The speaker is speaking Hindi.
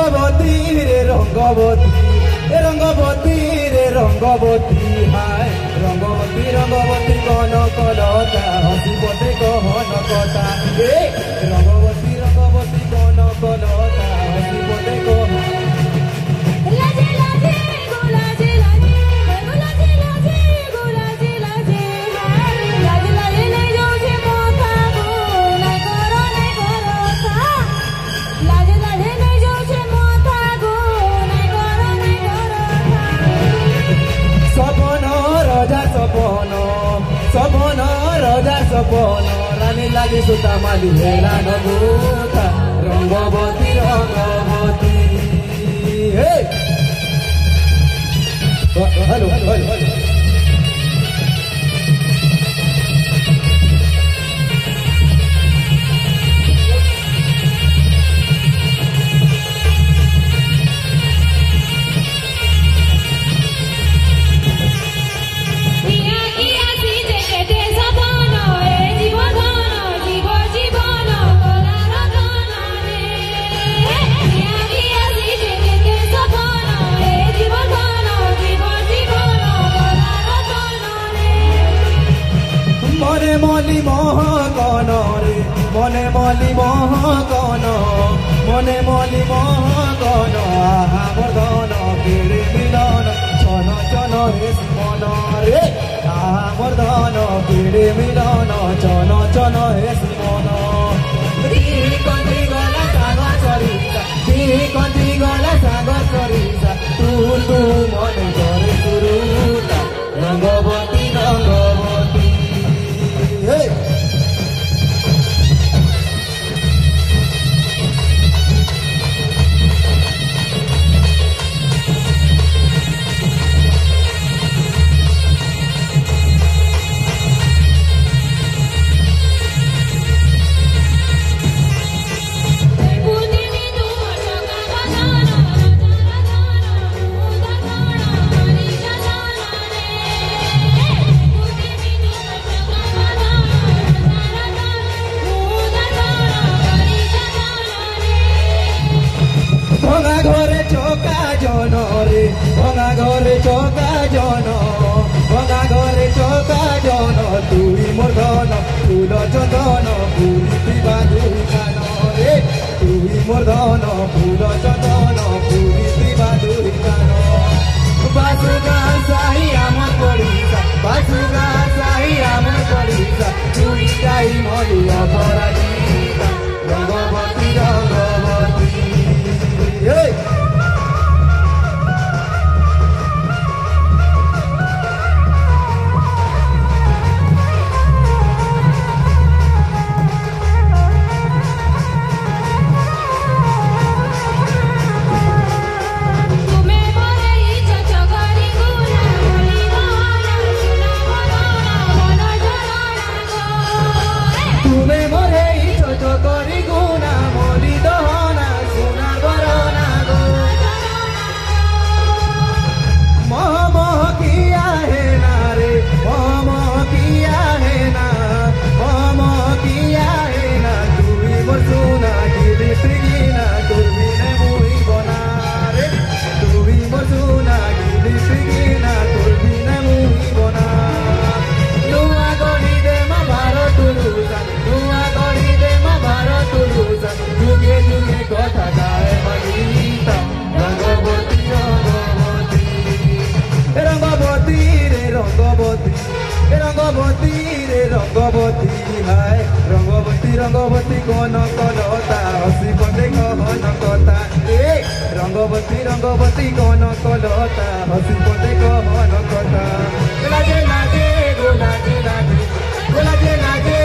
রঙ্গবতী রে রঙ্গবতী রঙ্গবতী রে রঙ্গবতী হায় রঙ্গবতী রঙ্গবতী কনকলতা হসি পথে কনকতা রঙ্গবতী রঙ্গবতী কনকলতা হসি পথে কন सपन रजा सपन रानी लागी सुता माली हेला नगुता रंगवती रंगवती हेलो हेलो हेलो मली महकन रे मने मली महकन मने मली महकन आहामर धन केड़े मिलन चन चन हे मन रे आहामर धन केड़े मिलन चन चन हे मन कंदी गला सागर सरिता कंदी गला सागर सरिता तू तू मन करे सुरुता रंगवती रंगवती Hey! घरे चौका जन रे भंगा घरे चौका जन भंगा घरे चौका जन तुई मोर धन फूल चंदन फूली बांधुई कान रे तुई मोर धन फूल चंदन फूली बांधुई कान बासुगा साही आमर पड़ीसा बासुगा साही आमर पड़ीसा तुई जाई मली अपराजिता रंगवती रंगवती Hey! रंगवती हाय रंगवती रंगवती कनकलता हसी पते कहनकता रंगवती रंगवती कनकलता हसी पते कहनकता लागे लागे गो लागे लागे गो लागे लागे